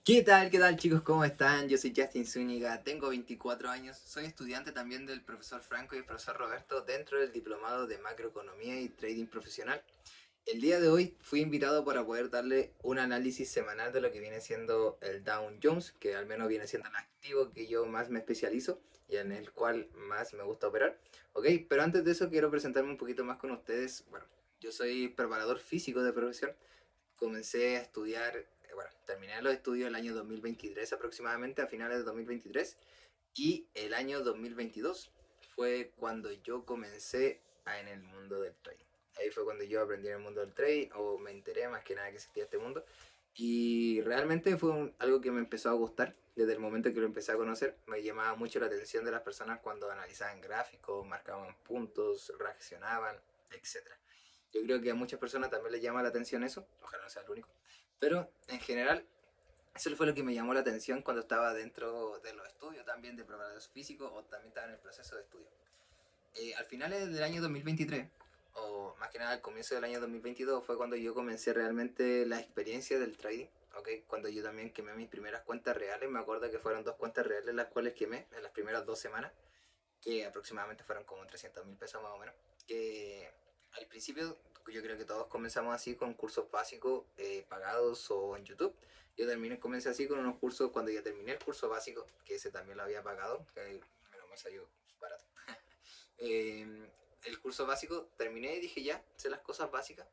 Qué tal chicos? ¿Cómo están? Yo soy Justin Zúñiga, tengo 24 años, soy estudiante también del profesor Franco y el profesor Roberto dentro del diplomado de macroeconomía y trading profesional. El día de hoy fui invitado para poder darle un análisis semanal de lo que viene siendo el Dow Jones, que al menos viene siendo el activo que yo más me especializo y en el cual más me gusta operar. Ok, pero antes de eso quiero presentarme un poquito más con ustedes. Bueno, yo soy preparador físico de profesión. Comencé a estudiar, bueno, terminé los estudios el año 2023 aproximadamente, a finales de 2023, y el año 2022 fue cuando yo comencé en el mundo del trading. Ahí fue cuando yo aprendí en el mundo del trading, o me enteré más que nada que existía este mundo, y realmente fue algo que me empezó a gustar desde el momento que lo empecé a conocer. Me llamaba mucho la atención de las personas cuando analizaban gráficos, marcaban puntos, reaccionaban, etcétera. Yo creo que a muchas personas también les llama la atención eso, ojalá no sea el único. Pero en general, eso fue lo que me llamó la atención cuando estaba dentro de los estudios también de preparador físico o también estaba en el proceso de estudio. Al final del año 2023, o más que nada al comienzo del año 2022, fue cuando yo comencé realmente la experiencia del trading. Okay, cuando yo también quemé mis primeras cuentas reales, me acuerdo que fueron dos cuentas reales las cuales quemé en las primeras 2 semanas, que aproximadamente fueron como 300.000 pesos más o menos. Que al principio yo creo que todos comenzamos así con cursos básicos pagados o en YouTube. Yo comencé así con unos cursos cuando ya terminé el curso básico, que ese también lo había pagado, que menos mal salió barato. El curso básico terminé y dije ya, sé las cosas básicas,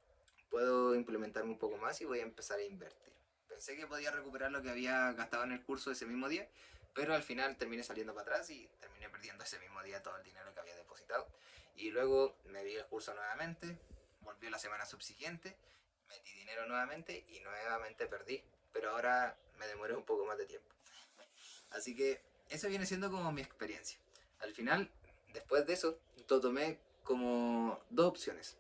puedo implementarme un poco más y voy a empezar a invertir. Pensé que podía recuperar lo que había gastado en el curso ese mismo día, pero al final terminé saliendo para atrás y terminé perdiendo ese mismo día todo el dinero que había depositado. Y luego me di el curso nuevamente, volvió la semana subsiguiente, metí dinero nuevamente y nuevamente perdí. Pero ahora me demoré un poco más de tiempo. Así que eso viene siendo como mi experiencia. Al final, después de eso, lo tomé como dos opciones.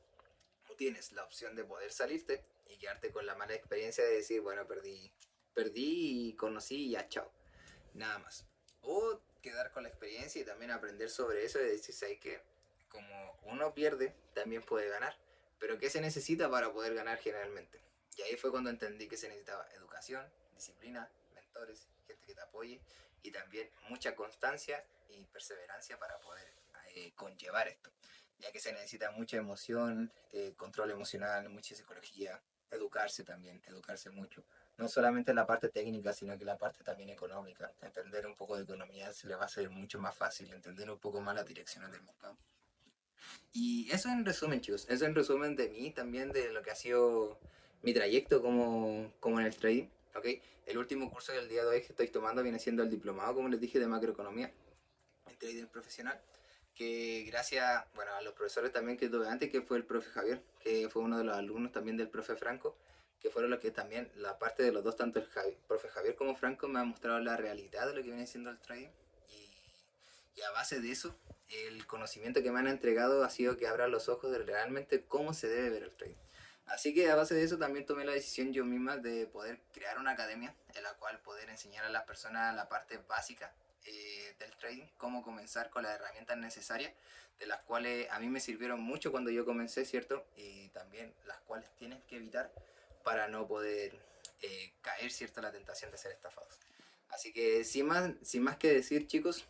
Tú tienes la opción de poder salirte y quedarte con la mala experiencia de decir, bueno, perdí y conocí y ya, chao. Nada más. O quedar con la experiencia y también aprender sobre eso y decir, ¿sabes qué? Como uno pierde, también puede ganar. Pero ¿qué se necesita para poder ganar generalmente? Y ahí fue cuando entendí que se necesitaba educación, disciplina, mentores, gente que te apoye y también mucha constancia y perseverancia para poder conllevar esto. Ya que se necesita mucha emoción, control emocional, mucha psicología, educarse también, educarse mucho no solamente la parte técnica, sino que la parte también económica. Entender un poco de economía se le va a hacer mucho más fácil, entender un poco más las direcciones del mercado. Y eso en resumen, chicos, eso en resumen de mí, también de lo que ha sido mi trayecto como en el trading. ¿Okay? El último curso del día de hoy que estoy tomando viene siendo el diplomado, como les dije, de macroeconomía en trading profesional, que gracias bueno, a los profesores también que tuve antes, que fue el profe Javier, que fue uno de los alumnos también del profe Franco, que fueron los que también, la parte de los dos, tanto el profe Javier como Franco, me han mostrado la realidad de lo que viene siendo el trading. Y a base de eso, el conocimiento que me han entregado ha sido que abra los ojos de realmente cómo se debe ver el trading. Así que a base de eso también tomé la decisión yo misma de poder crear una academia en la cual poder enseñar a las personas la parte básica del trading, cómo comenzar con las herramientas necesarias, de las cuales a mí me sirvieron mucho cuando yo comencé, ¿cierto? Y también las cuales tienes que evitar para no poder caer, ¿cierto?, la tentación de ser estafados. Así que sin más que decir, chicos,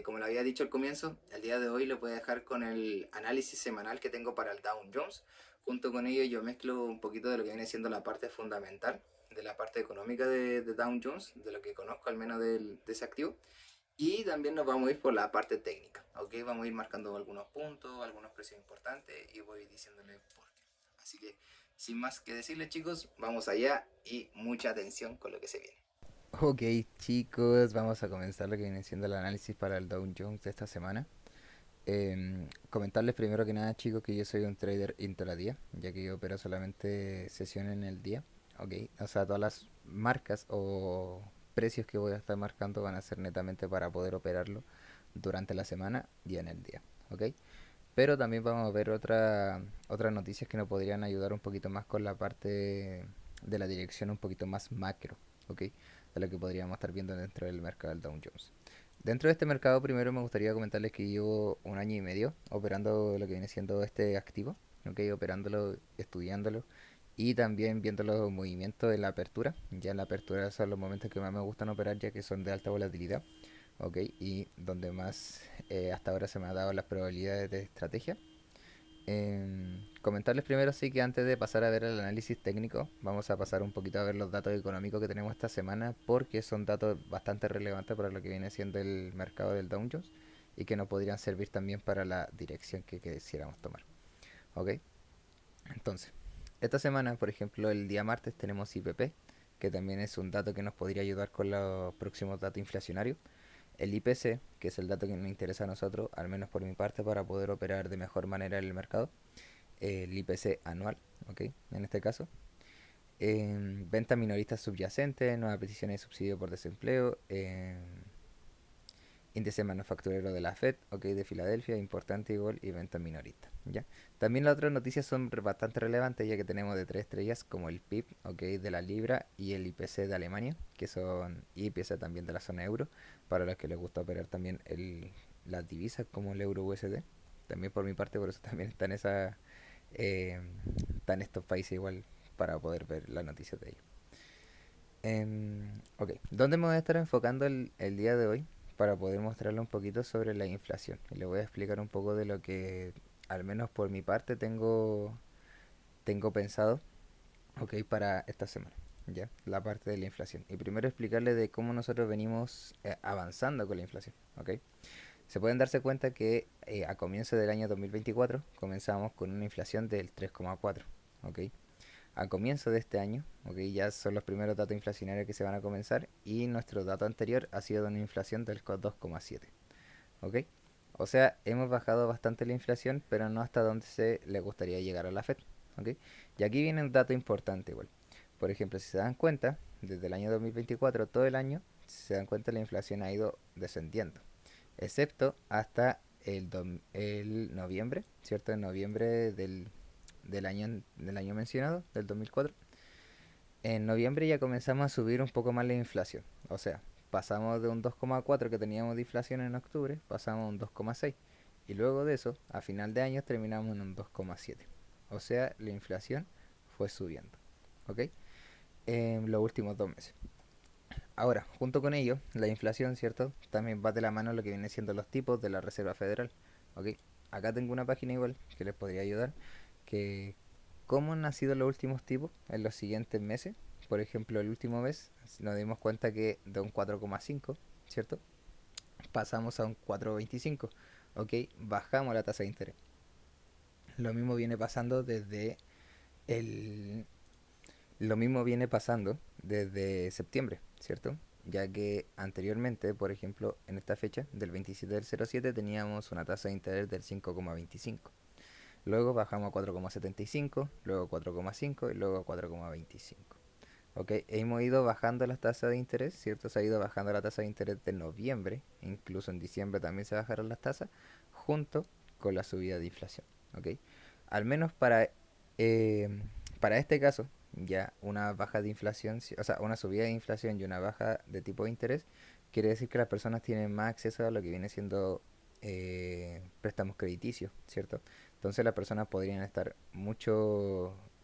como lo había dicho al comienzo, el día de hoy lo voy a dejar con el análisis semanal que tengo para el Dow Jones. Junto con ello yo mezclo un poquito de lo que viene siendo la parte fundamental, de la parte económica de Dow Jones, de lo que conozco al menos de ese activo. Y también nos vamos a ir por la parte técnica, ¿ok? Vamos a ir marcando algunos puntos, algunos precios importantes y voy diciéndole por qué. Así que, sin más que decirles, chicos, vamos allá y mucha atención con lo que se viene. Ok, chicos, vamos a comenzar lo que viene siendo el análisis para el Dow Jones de esta semana. Comentarles primero que nada, chicos, que yo soy un trader intradía, ya que yo opero solamente sesiones en el día. Ok, o sea, todas las marcas o precios que voy a estar marcando van a ser netamente para poder operarlo durante la semana y en el día. Ok, pero también vamos a ver otras noticias que nos podrían ayudar un poquito más con la parte de la dirección un poquito más macro, ¿ok? De lo que podríamos estar viendo dentro del mercado del Dow Jones. Dentro de este mercado, primero me gustaría comentarles que llevo un año y medio operando lo que viene siendo este activo, ¿ok? Operándolo, estudiándolo Y también viendo los movimientos de la apertura. Ya en la apertura son los momentos que más me gustan operar ya que son de alta volatilidad. Ok, y donde más hasta ahora se me ha dado las probabilidades de estrategia. Comentarles primero sí que antes de pasar a ver el análisis técnico, vamos a pasar un poquito a ver los datos económicos que tenemos esta semana porque son datos bastante relevantes para lo que viene siendo el mercado del Dow Jones y que nos podrían servir también para la dirección que quisiéramos tomar. ¿Ok? Entonces, esta semana, por ejemplo, el día martes tenemos IPP, que también es un dato que nos podría ayudar con los próximos datos inflacionarios. El IPC, que es el dato que nos interesa a nosotros, al menos por mi parte, para poder operar de mejor manera en el mercado. El IPC anual, ¿ok? En este caso. Ventas minoristas subyacentes, nuevas peticiones de subsidio por desempleo, índice manufacturero de la Fed, ok, de Filadelfia, importante igual, y ventas minoristas, ¿ya? También las otras noticias son bastante relevantes ya que tenemos de 3 estrellas como el PIB, ok, de la libra y el IPC de Alemania, que son IPC también de la zona euro, para los que les gusta operar también las divisas como el euro USD. También por mi parte, por eso también están estos países igual para poder ver las noticias de ellos. Ok, ¿dónde me voy a estar enfocando el día de hoy? Para poder mostrarle un poquito sobre la inflación. Y le voy a explicar un poco de lo que, al menos por mi parte, tengo pensado, ok, para esta semana. ¿Ya? La parte de la inflación. Y primero explicarle de cómo nosotros venimos avanzando con la inflación. ¿Ok? Se pueden darse cuenta que a comienzo del año 2024 comenzamos con una inflación del 3,4. ¿Ok? A comienzo de este año, okay, ya son los primeros datos inflacionarios que se van a comenzar y nuestro dato anterior ha sido de una inflación del 2,7. ¿Ok? O sea, hemos bajado bastante la inflación, pero no hasta donde se le gustaría llegar a la Fed. ¿Ok? Y aquí viene un dato importante igual. Por ejemplo, si se dan cuenta, desde el año 2024, todo el año, si se dan cuenta, la inflación ha ido descendiendo. Excepto hasta el noviembre, ¿cierto? En noviembre del año mencionado, del 2004. En noviembre ya comenzamos a subir un poco más la inflación. O sea, pasamos de un 2,4 que teníamos de inflación en octubre, pasamos a un 2,6. Y luego de eso, a final de año terminamos en un 2,7. O sea, la inflación fue subiendo. ¿Ok? En los últimos 2 meses. Ahora, junto con ello, la inflación, ¿cierto? También va de la mano lo que viene siendo los tipos de la Reserva Federal. ¿Ok? Acá tengo una página igual que les podría ayudar. Que cómo han nacido los últimos tipos en los siguientes meses. Por ejemplo, el último mes nos dimos cuenta que de un 4,5, ¿cierto? Pasamos a un 4,25. ¿Ok? Bajamos la tasa de interés. Lo mismo viene pasando desde el Lo mismo viene pasando desde septiembre, ¿cierto? Ya que anteriormente, por ejemplo, en esta fecha, del 27 del 07, teníamos una tasa de interés del 5,25. Luego bajamos a 4,75, luego 4,5 y luego a 4,25. Ok, hemos ido bajando las tasas de interés, ¿cierto? Se ha ido bajando la tasa de interés de noviembre, incluso en diciembre también se bajaron las tasas, junto con la subida de inflación. Ok, al menos eh, para este caso, ya una baja de inflación, o sea, una subida de inflación y una baja de tipo de interés, quiere decir que las personas tienen más acceso a lo que viene siendo préstamos crediticios, ¿cierto? Entonces las personas podrían estar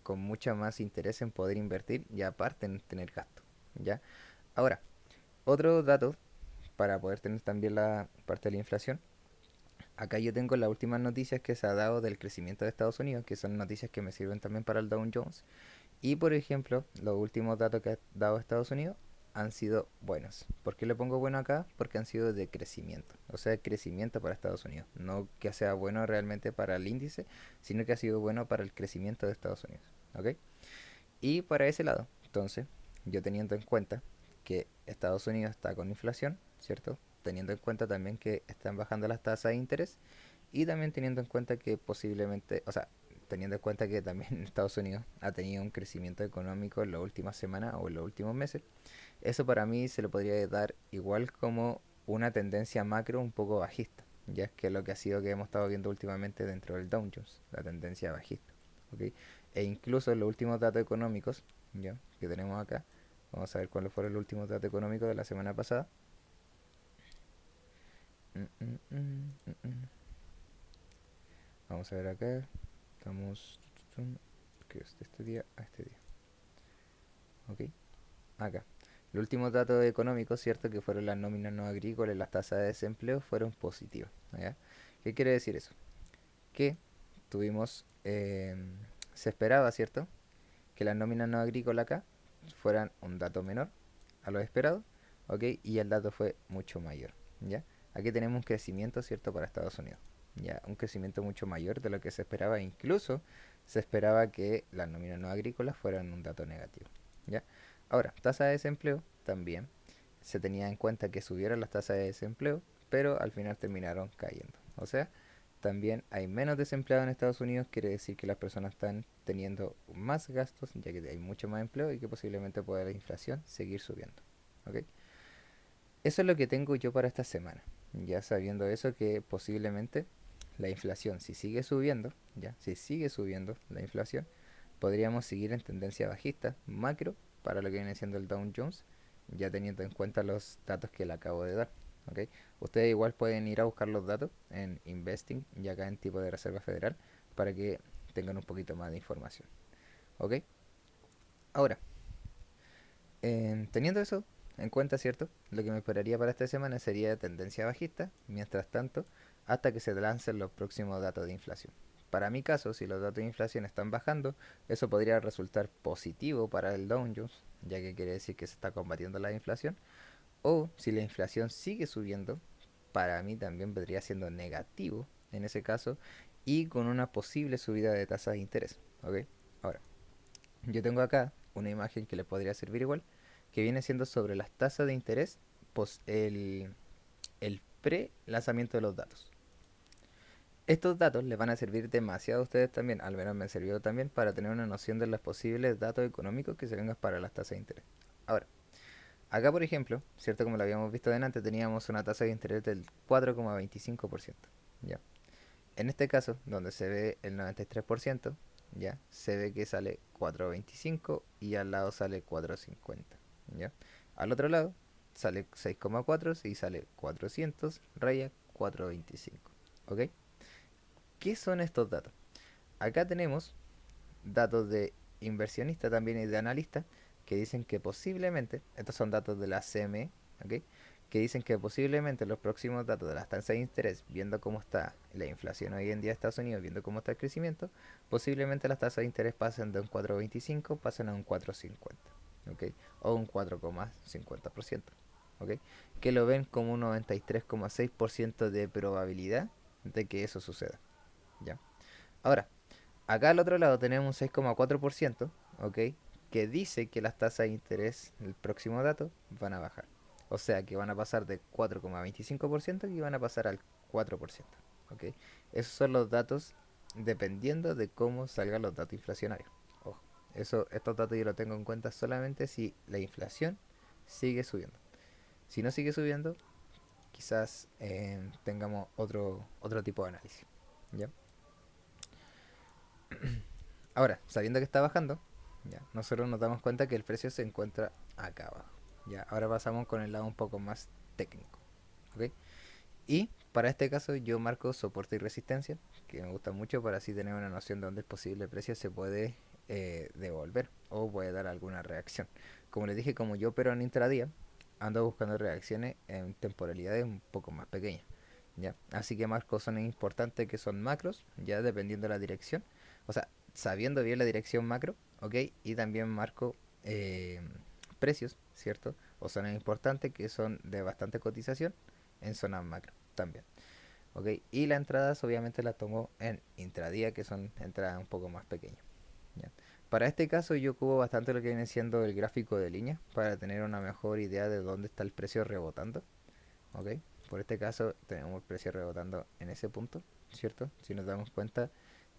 con mucha más interés en poder invertir y aparte en tener gasto, ¿ya? Ahora, otro dato para poder tener también la parte de la inflación. Acá yo tengo las últimas noticias que se ha dado del crecimiento de Estados Unidos, que son noticias que me sirven también para el Dow Jones. Y por ejemplo, los últimos datos que ha dado Estados Unidos han sido buenos. ¿Por qué le pongo bueno acá? Porque han sido de crecimiento. O sea, crecimiento para Estados Unidos. No que sea bueno realmente para el índice, sino que ha sido bueno para el crecimiento de Estados Unidos. ¿Ok? Y para ese lado, entonces, yo teniendo en cuenta que Estados Unidos está con inflación, ¿cierto? Teniendo en cuenta también que están bajando las tasas de interés y también teniendo en cuenta que posiblemente, o sea, teniendo en cuenta que también Estados Unidos ha tenido un crecimiento económico en las últimas semanas o en los últimos meses, eso para mí se le podría dar igual como una tendencia macro un poco bajista, ya que es lo que ha sido que hemos estado viendo últimamente dentro del Dow Jones, la tendencia bajista. ¿Ok? E incluso los últimos datos económicos, ¿ya? Que tenemos acá, vamos a ver cuáles fueron los últimos datos económicos de la semana pasada. Mm, mm, mm, mm, mm. Vamos a ver acá, estamos... que es de este día a este día. Ok, acá. Los últimos datos económicos, cierto, que fueron las nóminas no agrícolas, las tasas de desempleo, fueron positivas. ¿Ya? ¿Qué quiere decir eso? Que tuvimos, se esperaba, ¿cierto? Que las nóminas no agrícolas acá fueran un dato menor a lo esperado, ¿ok? Y el dato fue mucho mayor, ¿ya? Aquí tenemos un crecimiento, ¿cierto? Para Estados Unidos, ¿ya? Un crecimiento mucho mayor de lo que se esperaba, incluso se esperaba que las nóminas no agrícolas fueran un dato negativo, ¿ya? Ahora, tasa de desempleo también se tenía en cuenta que subieran las tasas de desempleo, pero al final terminaron cayendo. O sea, también hay menos desempleados en Estados Unidos, quiere decir que las personas están teniendo más gastos, ya que hay mucho más empleo y que posiblemente pueda la inflación seguir subiendo. ¿Ok? Eso es lo que tengo yo para esta semana. Ya sabiendo eso, que posiblemente la inflación, si sigue subiendo, ya, si sigue subiendo la inflación, podríamos seguir en tendencia bajista macro para lo que viene siendo el Dow Jones, ya teniendo en cuenta los datos que le acabo de dar. ¿Ok? Ustedes igual pueden ir a buscar los datos en Investing y acá en tipo de Reserva Federal para que tengan un poquito más de información. ¿Ok? Ahora, teniendo eso en cuenta, ¿cierto? Lo que me esperaría para esta semana sería tendencia bajista, mientras tanto, hasta que se lancen los próximos datos de inflación. Para mi caso, si los datos de inflación están bajando, eso podría resultar positivo para el Dow Jones, ya que quiere decir que se está combatiendo la inflación. O si la inflación sigue subiendo, para mí también vendría siendo negativo en ese caso y con una posible subida de tasas de interés. ¿Ok? Ahora, yo tengo acá una imagen que le podría servir igual, que viene siendo sobre las tasas de interés, pues el pre-lanzamiento de los datos. Estos datos les van a servir demasiado a ustedes también, al menos me sirvió también para tener una noción de los posibles datos económicos que se vengan para las tasas de interés. Ahora, acá por ejemplo, cierto como lo habíamos visto delante, teníamos una tasa de interés del 4,25%. ¿Ya? En este caso, donde se ve el 93%, ya se ve que sale 4.25 y al lado sale 4.50. ¿Ya? Al otro lado sale 6,4 y sale 400 raya 4.25. ¿Ok? ¿Qué son estos datos? Acá tenemos datos de inversionista también y de analista que dicen que posiblemente, estos son datos de la CME, ¿ok? Que dicen que posiblemente los próximos datos de las tasas de interés, viendo cómo está la inflación hoy en día en Estados Unidos, viendo cómo está el crecimiento, posiblemente las tasas de interés pasen de un 4,25 pasen a un 4,50, ¿ok? O un 4,50%, ¿ok? Que lo ven como un 93,6% de probabilidad de que eso suceda, ¿ya? Ahora, acá al otro lado tenemos un 6,4%, ¿ok? Que dice que las tasas de interés, el próximo dato, van a bajar. O sea que van a pasar de 4,25% y van a pasar al 4%, ¿ok? Esos son los datos dependiendo de cómo salgan los datos inflacionarios. Ojo, estos datos yo los tengo en cuenta solamente si la inflación sigue subiendo. Si no sigue subiendo, quizás tengamos otro tipo de análisis, ¿ya? Ahora, sabiendo que está bajando, ya, nosotros nos damos cuenta que el precio se encuentra acá abajo. Ya, ahora pasamos con el lado un poco más técnico. ¿Ok? Y para este caso yo marco soporte y resistencia, que me gusta mucho para así tener una noción de dónde el posible precio se puede devolver o puede dar alguna reacción. Como les dije, como yo opero en intradía, ando buscando reacciones en temporalidades un poco más pequeñas. ¿Ya? Así que marco zonas importantes que son macros, ya dependiendo de la dirección. O sea, sabiendo bien la dirección macro, ¿ok? Y también marco eh, precios, ¿cierto? O zonas importantes que son de bastante cotización en zonas macro también, ¿ok? Y las entradas obviamente las tomo en intradía, que son entradas un poco más pequeñas, ¿ya? Para este caso yo ocupo bastante lo que viene siendo el gráfico de línea para tener una mejor idea de dónde está el precio rebotando, ¿ok? Por este caso tenemos el precio rebotando en ese punto, ¿cierto? Si nos damos cuenta,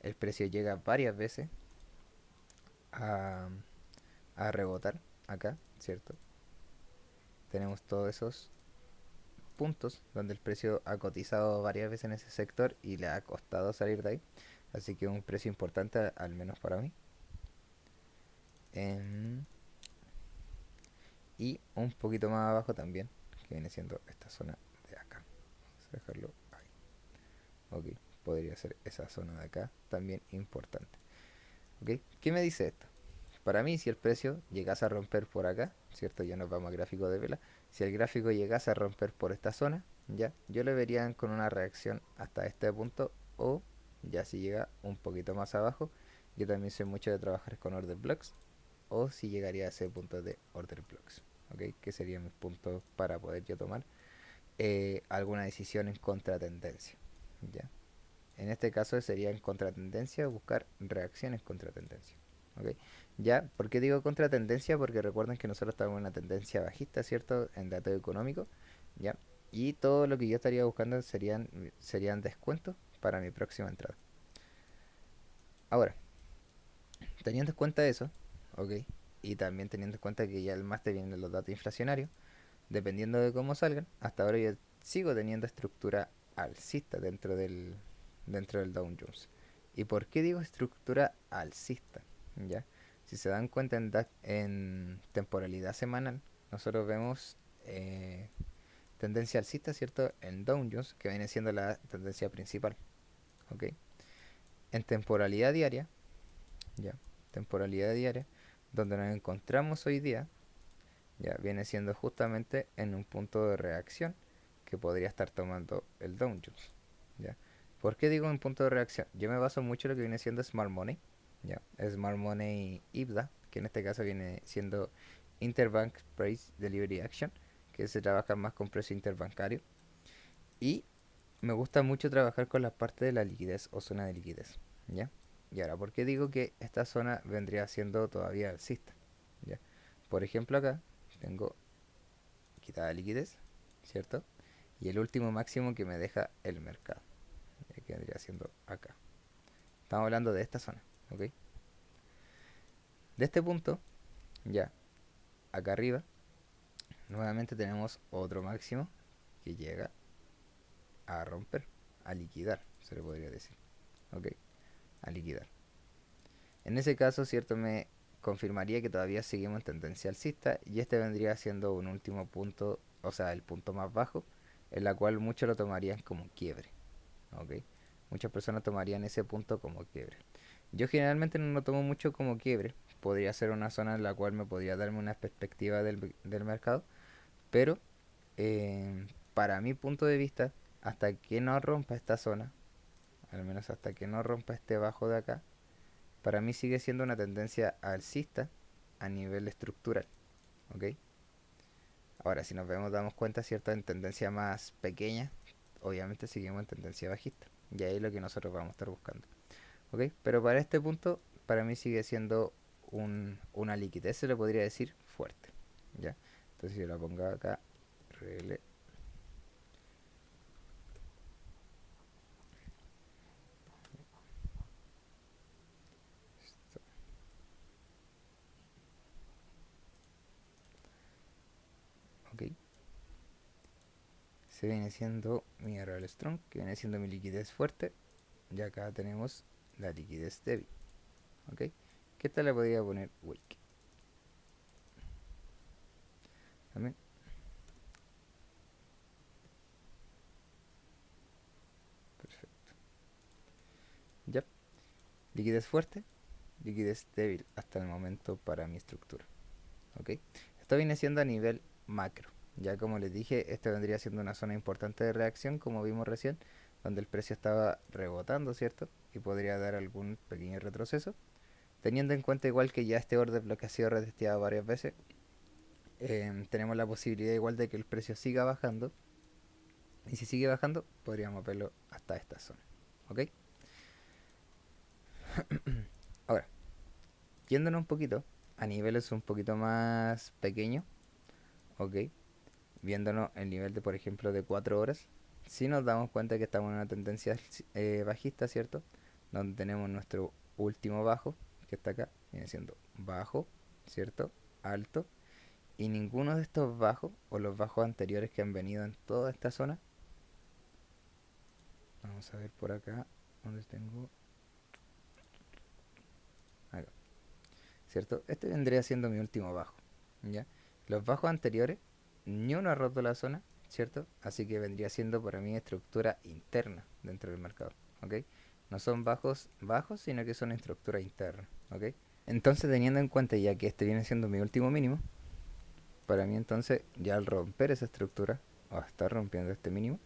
el precio llega varias veces a, a rebotar acá, ¿cierto? Tenemos todos esos puntos donde el precio ha cotizado varias veces en ese sector y le ha costado salir de ahí. Así que un precio importante, al menos para mí. Em, y un poquito más abajo también, que viene siendo esta zona de acá. Vamos a dejarlo ahí. Ok, podría ser esa zona de acá, también importante. ¿Ok? ¿Qué me dice esto? Para mí, si el precio llegase a romper por acá, ¿cierto? Ya nos vamos al gráfico de vela. Si el gráfico llegase a romper por esta zona, ya, yo le vería con una reacción hasta este punto o ya si llega un poquito más abajo. Yo también soy mucho de trabajar con order blocks o si llegaría a ese punto de order blocks, ¿ok? Que serían mis puntos para poder yo tomar alguna decisión en contratendencia, ¿ya? En este caso sería en contratendencia buscar reacciones contratendencia. ¿Ok? Ya, ¿por qué digo contratendencia? Porque recuerden que nosotros estamos en una tendencia bajista, ¿cierto? En datos económicos, ¿ya? Y todo lo que yo estaría buscando serían descuentos para mi próxima entrada. Ahora, teniendo en cuenta eso, ¿ok? Y también teniendo en cuenta que ya el máster vienen los datos inflacionarios, dependiendo de cómo salgan, hasta ahora yo sigo teniendo estructura alcista dentro del Dow Jones. ¿Y por qué digo estructura alcista? ¿Ya? Si se dan cuenta en temporalidad semanal, nosotros vemos tendencia alcista, ¿cierto? En Dow Jones, que viene siendo la tendencia principal. ¿Ok? En temporalidad diaria, ¿ya? Temporalidad diaria, donde nos encontramos hoy día, ya viene siendo justamente en un punto de reacción que podría estar tomando el Dow Jones, ¿ya? ¿Por qué digo un punto de reacción? Yo me baso mucho en lo que viene siendo Smart Money, ¿ya? Smart Money IBDA, que en este caso viene siendo Interbank Price Delivery Action, que se trabaja más con precio interbancario. Y me gusta mucho trabajar con la parte de la liquidez o zona de liquidez, ¿ya? Y ahora, ¿por qué digo que esta zona vendría siendo todavía alcista? ¿Ya? Por ejemplo, acá tengo quitada liquidez, ¿cierto? Y el último máximo que me deja el mercado, que vendría siendo acá. Estamos hablando de esta zona, ¿ok? De este punto, ya, acá arriba, nuevamente tenemos otro máximo que llega a romper, a liquidar, se le podría decir, ¿ok? A liquidar. En ese caso, ¿cierto? Me confirmaría que todavía seguimos en tendencia alcista y este vendría siendo un último punto, o sea, el punto más bajo, en la cual muchos lo tomarían como quiebre, ¿ok? Muchas personas tomarían ese punto como quiebre. Yo generalmente no lo tomo mucho como quiebre, podría ser una zona en la cual me podría darme una perspectiva del mercado, pero para mi punto de vista, hasta que no rompa esta zona, al menos hasta que no rompa este bajo de acá, para mí sigue siendo una tendencia alcista a nivel estructural, ¿ok? Ahora, si nos vemos, damos cuenta, ¿cierto? En tendencia más pequeña, obviamente seguimos en tendencia bajista. Y ahí es lo que nosotros vamos a estar buscando, ¿ok? Pero para este punto, para mí sigue siendo una liquidez, se le podría decir, fuerte, ¿ya? Entonces yo la pongo acá, RL, ¿ok? Se viene siendo mi RL Strong, que viene siendo mi liquidez fuerte. Y acá tenemos la liquidez débil, ¿ok? ¿Qué tal le podría poner Wake? También, perfecto. Ya, liquidez fuerte, liquidez débil hasta el momento para mi estructura, ¿ok? Esto viene siendo a nivel macro. Ya como les dije, esto vendría siendo una zona importante de reacción, como vimos recién, donde el precio estaba rebotando, ¿cierto? Y podría dar algún pequeño retroceso. Teniendo en cuenta igual que ya este orden bloque ha sido retesteado varias veces, tenemos la posibilidad igual de que el precio siga bajando. Y si sigue bajando, podríamos verlo hasta esta zona, ¿ok? Ahora, yéndonos un poquito a niveles un poquito más pequeños, ¿ok? Viéndonos el nivel de, por ejemplo, de 4 horas, si nos damos cuenta que estamos en una tendencia bajista, ¿cierto? Donde tenemos nuestro último bajo, que está acá, viene siendo bajo, ¿cierto? Alto. Y ninguno de estos bajos, o los bajos anteriores que han venido en toda esta zona, vamos a ver por acá, donde tengo, acá, ¿cierto? Este vendría siendo mi último bajo, ¿ya? Los bajos anteriores, ni uno ha roto la zona, ¿cierto? Así que vendría siendo para mí estructura interna dentro del mercado, ¿ok? No son bajos bajos, sino que son estructura interna, ¿ok? Entonces, teniendo en cuenta ya que este viene siendo mi último mínimo, para mí entonces, ya al romper esa estructura, o estar rompiendo este mínimo,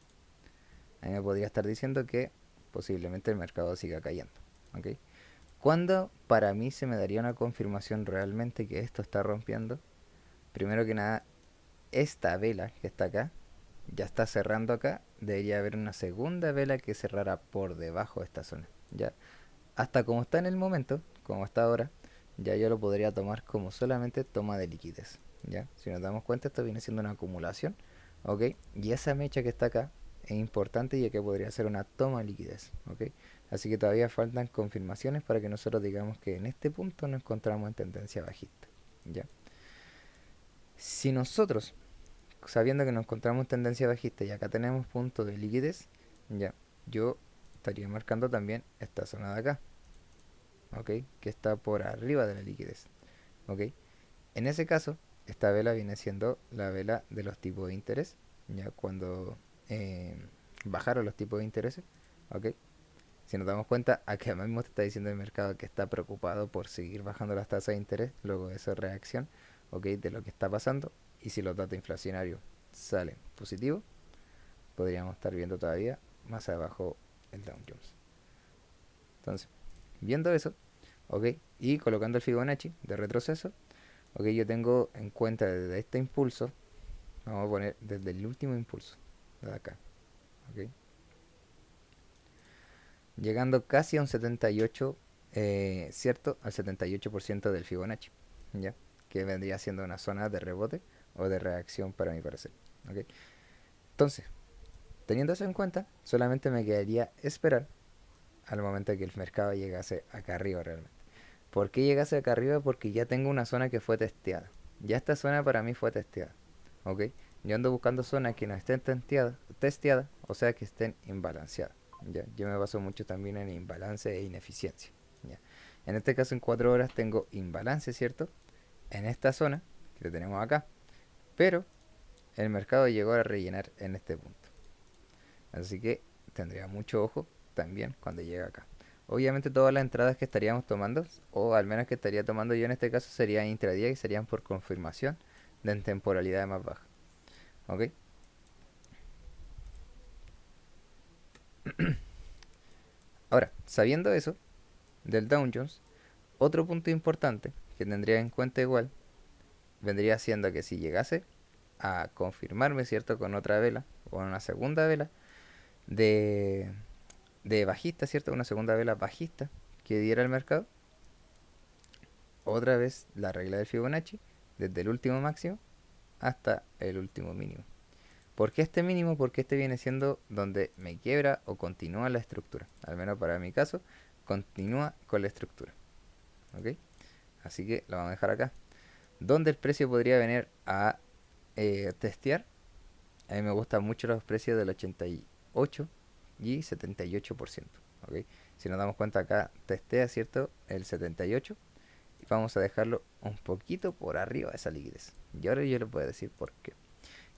a mí me podría estar diciendo que posiblemente el mercado siga cayendo, ¿ok? ¿Cuándo para mí se me daría una confirmación realmente que esto está rompiendo? Primero que nada, esta vela que está acá, ya está cerrando acá, debería haber una segunda vela que cerrara por debajo de esta zona, ¿ya? Hasta como está en el momento, como está ahora, ya yo lo podría tomar como solamente toma de liquidez, ¿ya? Si nos damos cuenta, esto viene siendo una acumulación, ¿ok? Y esa mecha que está acá es importante ya que podría ser una toma de liquidez, ¿ok? Así que todavía faltan confirmaciones para que nosotros digamos que en este punto nos encontramos en tendencia bajista, ¿ya? Si nosotros, sabiendo que nos encontramos en tendencia bajista y acá tenemos punto de liquidez, ya, yo estaría marcando también esta zona de acá, ¿ok? Que está por arriba de la liquidez, ¿ok? En ese caso, esta vela viene siendo la vela de los tipos de interés, ya cuando eh, bajaron los tipos de interés, ¿ok? Si nos damos cuenta, acá mismo te está diciendo el mercado que está preocupado por seguir bajando las tasas de interés luego de esa reacción, ¿ok? De lo que está pasando. Y si los datos inflacionarios salen positivos, podríamos estar viendo todavía más abajo el Dow Jones. Entonces, viendo eso, ¿ok? Y colocando el Fibonacci de retroceso, ¿ok? Yo tengo en cuenta desde este impulso, vamos a poner desde el último impulso, de acá, ¿ok? Llegando casi a un 78, ¿cierto? Al 78% del Fibonacci, ¿ya? Que vendría siendo una zona de rebote o de reacción para mi parecer, ¿ok? Entonces, teniendo eso en cuenta, solamente me quedaría esperar al momento que el mercado llegase acá arriba realmente. ¿Por qué llegase acá arriba? Porque ya tengo una zona que fue testeada. Ya esta zona para mí fue testeada, ¿ok? Yo ando buscando zonas que no estén testeadas, o sea que estén imbalanceadas. ¿Ya? Yo me baso mucho también en imbalance e ineficiencia. ¿Ya? En este caso en 4 horas tengo imbalance, ¿cierto? En esta zona que tenemos acá. Pero el mercado llegó a rellenar en este punto. Así que tendría mucho ojo también cuando llegue acá. Obviamente todas las entradas que estaríamos tomando, o al menos que estaría tomando yo en este caso, serían intradía y serían por confirmación de temporalidad más baja. ¿Ok? Ahora, sabiendo eso del Dow Jones, otro punto importante que tendría en cuenta igual vendría siendo que si llegase a confirmarme, ¿cierto? Con otra vela o una segunda vela de, de bajista, ¿cierto? Una segunda vela bajista que diera el mercado, otra vez la regla del Fibonacci, desde el último máximo hasta el último mínimo. ¿Por qué este mínimo? Porque este viene siendo donde me quiebra o continúa la estructura. Al menos para mi caso, continúa con la estructura. ¿Ok? Así que lo vamos a dejar acá. ¿Dónde el precio podría venir a testear? A mí me gustan mucho los precios del 88 y 78%. ¿Ok? Si nos damos cuenta acá, testea, ¿cierto? El 78 y vamos a dejarlo un poquito por arriba de esa liquidez. Y ahora yo les voy a decir por qué.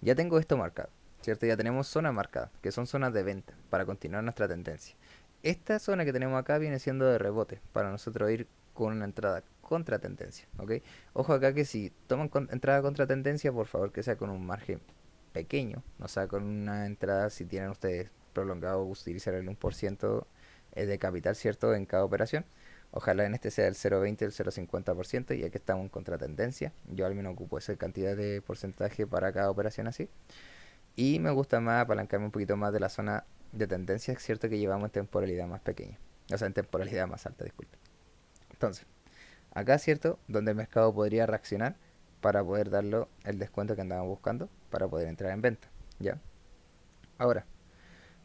Ya tengo esto marcado, ¿cierto? Ya tenemos zonas marcadas, que son zonas de venta, para continuar nuestra tendencia. Esta zona que tenemos acá viene siendo de rebote, para nosotros ir con una entrada contra tendencia, ¿ok? Ojo acá que si toman entrada contra tendencia, por favor que sea con un margen pequeño, no sea con una entrada, si tienen ustedes prolongado, utilizar el 1% de capital, ¿cierto? En cada operación. Ojalá en este sea el 0,20 o el 0,50% ya que estamos en contratendencia. Yo al menos ocupo esa cantidad de porcentaje para cada operación así. Y me gusta más apalancarme un poquito más de la zona de tendencia, es cierto que llevamos en temporalidad más pequeña. O sea, en temporalidad más alta, disculpe. Entonces, acá, ¿cierto? Donde el mercado podría reaccionar para poder darlo el descuento que andaban buscando para poder entrar en venta. ¿Ya? Ahora,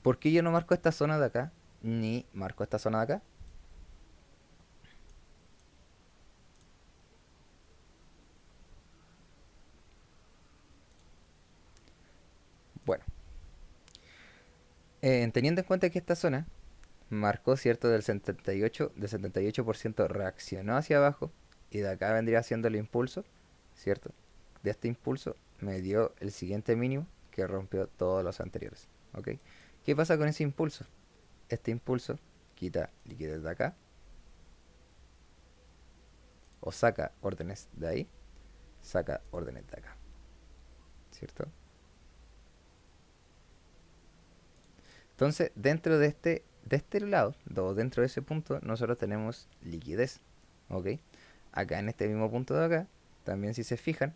¿por qué yo no marco esta zona de acá? Ni marco esta zona de acá. Bueno, teniendo en cuenta que esta zona marcó, ¿cierto? Del 78, del 78% reaccionó hacia abajo y de acá vendría siendo el impulso, ¿cierto? De este impulso me dio el siguiente mínimo que rompió todos los anteriores, ¿ok? ¿Qué pasa con ese impulso? Este impulso quita liquidez de acá, o saca órdenes de ahí, saca órdenes de acá, ¿cierto? Entonces, de este lado, o dentro de ese punto, nosotros tenemos liquidez, ¿ok? Acá en este mismo punto de acá, también si se fijan,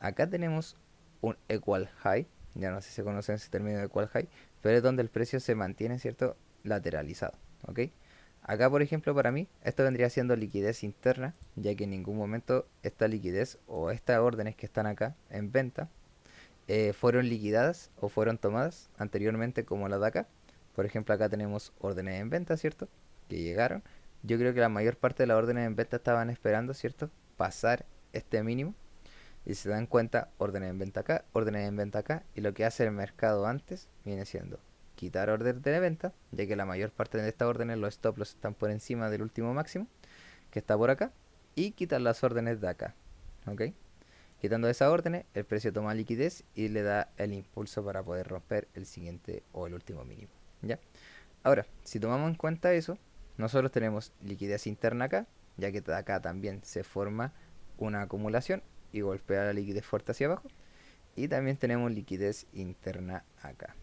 acá tenemos un equal high, ya no sé si se conoce ese término de equal high, pero es donde el precio se mantiene, ¿cierto? Lateralizado, ¿ok? Acá, por ejemplo, para mí, esto vendría siendo liquidez interna, ya que en ningún momento esta liquidez o estas órdenes que están acá en venta fueron liquidadas o fueron tomadas anteriormente como la de acá. Por ejemplo, acá tenemos órdenes en venta, ¿cierto? Que llegaron. Yo creo que la mayor parte de las órdenes en venta estaban esperando, ¿cierto? Pasar este mínimo. Y se dan cuenta, órdenes en venta acá, órdenes en venta acá. Y lo que hace el mercado antes viene siendo quitar órdenes de venta, ya que la mayor parte de estas órdenes, los stop loss están por encima del último máximo, que está por acá. Y quitar las órdenes de acá. ¿Ok? Quitando esas órdenes, el precio toma liquidez y le da el impulso para poder romper el siguiente o el último mínimo. ¿Ya? Ahora, si tomamos en cuenta eso, nosotros tenemos liquidez interna acá, ya que acá también se forma una acumulación y golpea la liquidez fuerte hacia abajo. Y también tenemos liquidez interna acá,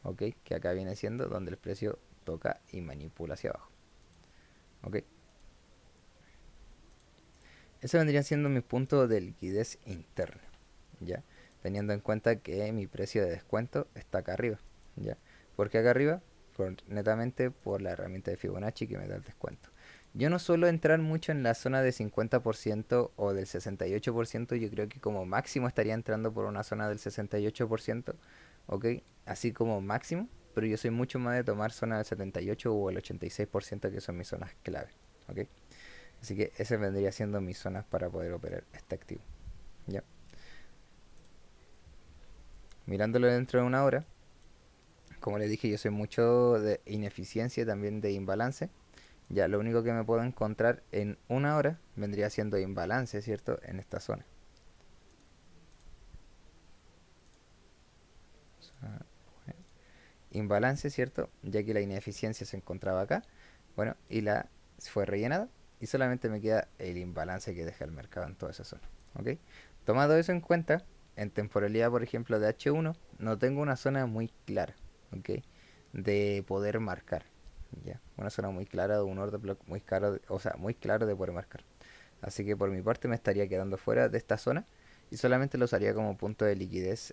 ¿ok? Que acá viene siendo donde el precio toca y manipula hacia abajo, ¿ok? Eso vendría siendo mi punto de liquidez interna, ¿ya? Teniendo en cuenta que mi precio de descuento está acá arriba, ¿ya? ¿Por qué acá arriba? Netamente por la herramienta de Fibonacci que me da el descuento. Yo no suelo entrar mucho en la zona de 50% o del 68%, yo creo que como máximo estaría entrando por una zona del 68%, ¿ok? Así como máximo, pero yo soy mucho más de tomar zona del 78 o el 86% que son mis zonas clave, ¿ok? Así que ese vendría siendo mis zonas para poder operar este activo, ¿ya? Mirándolo dentro de una hora, como les dije, yo soy mucho de ineficiencia y también de imbalance. Ya, lo único que me puedo encontrar en una hora vendría siendo imbalance, ¿cierto? En esta zona. Imbalance, ¿cierto? Ya que la ineficiencia se encontraba acá. Bueno, y la fue rellenada. Y solamente me queda el imbalance que deja el mercado en toda esa zona. ¿Ok? Tomado eso en cuenta, en temporalidad, por ejemplo, de H1, no tengo una zona muy clara, ¿ok? De poder marcar. ¿Ya? Una zona muy clara de un order block muy caro, o sea, muy claro de poder marcar. Así que por mi parte me estaría quedando fuera de esta zona y solamente lo usaría como punto de liquidez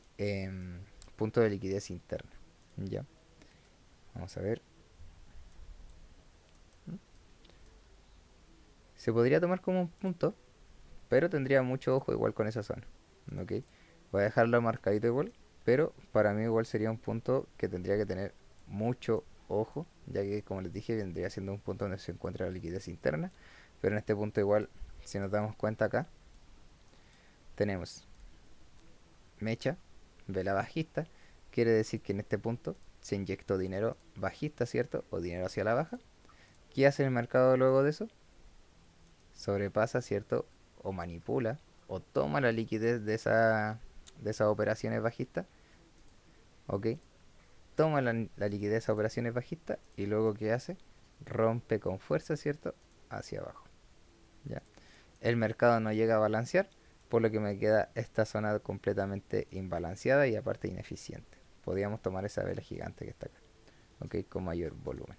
interna. ¿Ya? Vamos a ver. Se podría tomar como un punto, pero tendría mucho ojo igual con esa zona. ¿Ok? Voy a dejarlo marcadito igual, pero para mí igual sería un punto que tendría que tener mucho ojo, ya que como les dije vendría siendo un punto donde se encuentra la liquidez interna, pero en este punto igual, si nos damos cuenta acá, tenemos mecha, vela bajista, quiere decir que en este punto se inyectó dinero bajista, ¿cierto? O dinero hacia la baja. ¿Qué hace el mercado luego de eso? Sobrepasa, ¿cierto? O manipula o toma la liquidez de esas operaciones bajistas, ¿ok? Toma la liquidez de esas operaciones bajistas y luego ¿qué hace? Rompe con fuerza, ¿cierto? Hacia abajo, ¿ya? El mercado no llega a balancear, por lo que me queda esta zona completamente imbalanceada y aparte ineficiente. Podríamos tomar esa vela gigante que está acá, ¿ok? Con mayor volumen.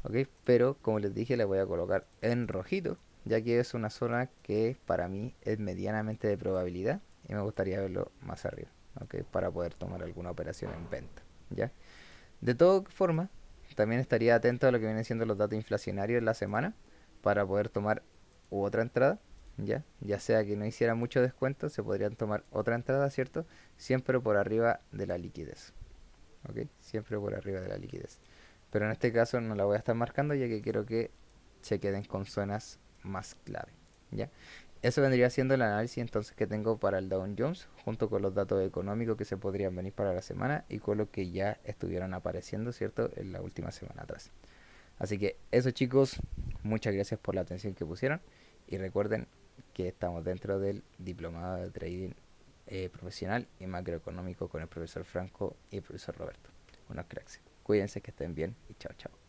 ¿Ok? Pero como les dije, la voy a colocar en rojito, ya que es una zona que para mí es medianamente de probabilidad y me gustaría verlo más arriba, ¿ok? Para poder tomar alguna operación en venta, ¿ya? De todas formas, también estaría atento a lo que vienen siendo los datos inflacionarios en la semana para poder tomar otra entrada, ¿ya? Ya sea que no hiciera mucho descuento, se podrían tomar otra entrada, ¿cierto? Siempre por arriba de la liquidez, ¿ok? Siempre por arriba de la liquidez. Pero en este caso no la voy a estar marcando ya que quiero que se queden con zonas más clave, ¿ya? Eso vendría siendo el análisis entonces que tengo para el Dow Jones junto con los datos económicos que se podrían venir para la semana y con lo que ya estuvieron apareciendo, ¿cierto? En la última semana atrás. Así que eso chicos, muchas gracias por la atención que pusieron y recuerden que estamos dentro del diplomado de trading profesional y macroeconómico con el profesor Franco y el profesor Roberto. Unos cracks. Cuídense que estén bien y chao chao.